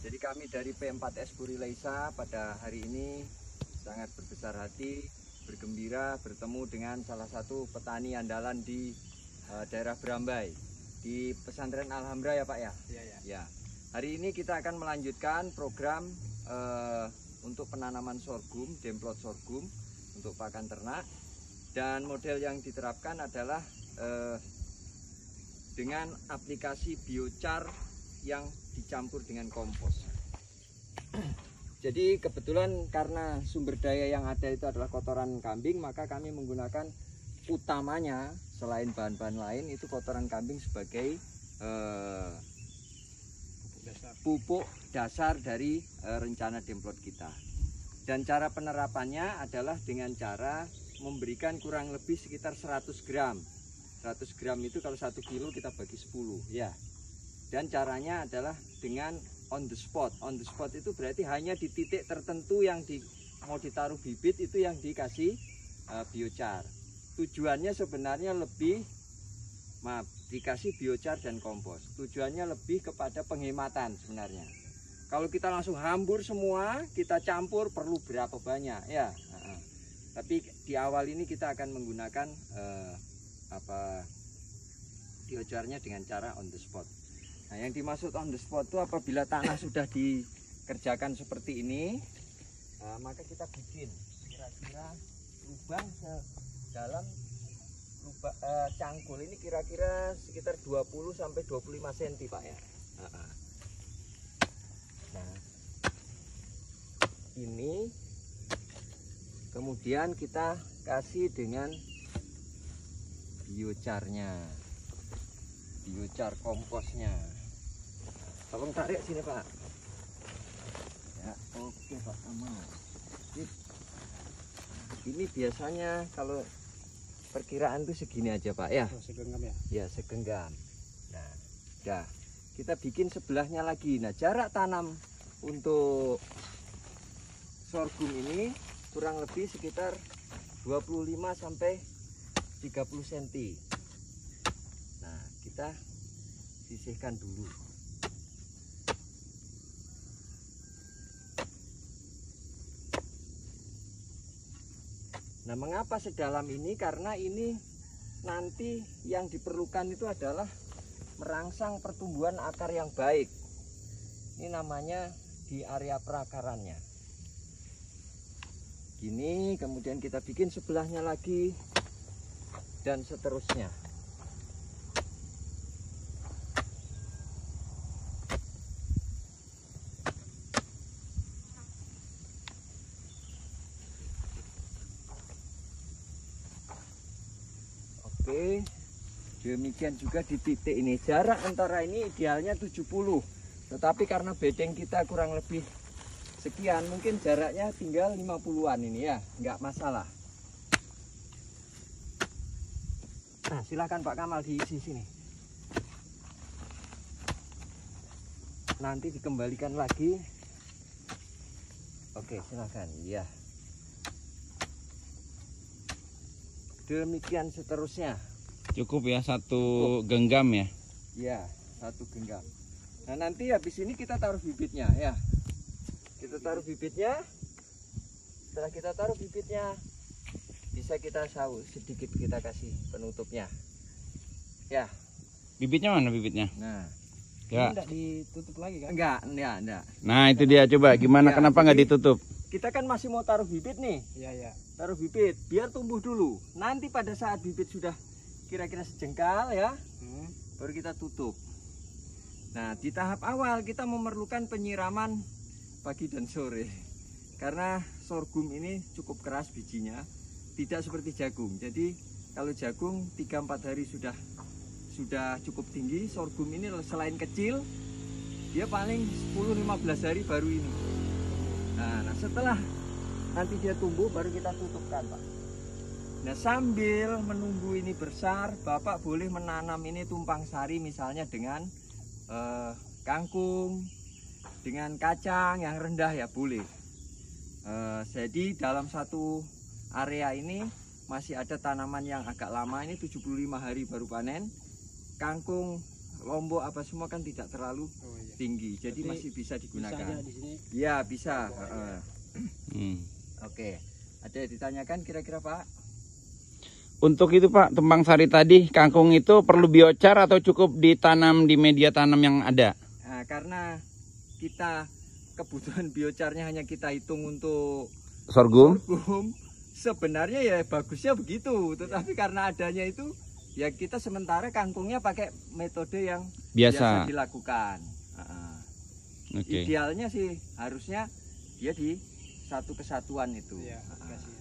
Jadi kami dari P4S Puri Leisa pada hari ini sangat berbesar hati, bergembira bertemu dengan salah satu petani andalan di daerah Brambai, di pesantren Alhamra ya Pak ya? Iya, ya. Ya. Hari ini kita akan melanjutkan program untuk penanaman sorghum, demplot sorghum untuk pakan ternak. Dan model yang diterapkan adalah dengan aplikasi biochar yang dicampur dengan kompos. Jadi kebetulan karena sumber daya yang ada itu adalah kotoran kambing, maka kami menggunakan utamanya selain bahan-bahan lain itu kotoran kambing sebagai pupuk dasar dari rencana demplot kita. Dan cara penerapannya adalah dengan cara memberikan kurang lebih sekitar 100 gram. 100 gram itu kalau 1 kilo kita bagi 10 ya. Dan caranya adalah dengan on the spot. On the spot itu berarti hanya di titik tertentu yang mau ditaruh bibit itu yang dikasih biochar. Tujuannya sebenarnya lebih, dikasih biochar dan kompos. Tujuannya lebih kepada penghematan sebenarnya. Kalau kita langsung hambur semua, kita campur perlu berapa banyak ya. Tapi di awal ini kita akan menggunakan biocharnya dengan cara on the spot. Nah, yang dimaksud on the spot itu apabila tanah sudah dikerjakan seperti ini, maka kita bikin kira-kira lubang sedalam cangkul ini kira-kira sekitar 20 sampai 25 cm Pak ya. Nah, ini kemudian kita kasih dengan biocharnya, biochar komposnya. Tolong tarik sini Pak. Ya, oke Pak Amal. Ini biasanya kalau perkiraan tuh segini aja Pak ya. Segenggam ya? Ya segenggam. Nah, udah. Kita bikin sebelahnya lagi. Nah, jarak tanam untuk sorghum ini kurang lebih sekitar 25 sampai 30 cm. Nah, kita sisihkan dulu. Nah, mengapa sedalam ini? Karena ini nanti yang diperlukan itu adalah merangsang pertumbuhan akar yang baik. Ini namanya di area perakarannya. Gini, kemudian kita bikin sebelahnya lagi dan seterusnya. Oke, demikian juga di titik ini. Jarak antara ini idealnya 70, tetapi karena bedeng kita kurang lebih sekian, mungkin jaraknya tinggal 50-an ini ya, nggak masalah. Nah, silakan Pak Kamal diisi sini. Nanti dikembalikan lagi. Oke, silakan. Ya. Demikian seterusnya. Cukup ya, satu genggam ya? Ya, satu genggam. Nah, nanti habis ini kita taruh bibitnya ya. Kita taruh bibitnya. Setelah kita taruh bibitnya, bisa kita saus sedikit, kita kasih penutupnya. Ya. Bibitnya mana bibitnya? Nah, ya. Enggak ditutup lagi kan? Enggak. Nah, itu dia, coba gimana, Ya, kenapa nggak ditutup? Kita kan masih mau taruh bibit nih. Iya, ya. Taruh bibit biar tumbuh dulu. Nanti pada saat bibit sudah kira-kira sejengkal ya, baru kita tutup. Nah, di tahap awal kita memerlukan penyiraman pagi dan sore. Karena sorghum ini cukup keras bijinya, tidak seperti jagung. Jadi kalau jagung 3-4 hari sudah cukup tinggi, sorghum ini selain kecil, dia paling 10-15 hari baru ini. Nah, setelah nanti dia tumbuh baru kita tutupkan Pak. Nah, sambil menunggu ini besar, Bapak boleh menanam ini tumpang sari misalnya dengan kangkung, dengan kacang yang rendah ya boleh. Jadi dalam satu area ini masih ada tanaman yang agak lama, ini 75 hari baru panen. Kangkung Lombok apa semua kan tidak terlalu tinggi, jadi Berarti masih bisa digunakan. Bisanya di sini. Ya bisa. Hmm. Oke, ada yang ditanyakan kira-kira Pak? Untuk itu Pak, tumpang sari tadi, kangkung itu perlu biochar atau cukup ditanam di media tanam yang ada? Nah, karena kita kebutuhan biocharnya hanya kita hitung untuk Sorghum? sorghum, sebenarnya ya bagusnya begitu, tetapi karena adanya itu ya kita sementara kangkungnya pakai metode yang biasa Biasa. dilakukan. Oke. Idealnya sih harusnya dia di satu kesatuan itu. Iya, dikasih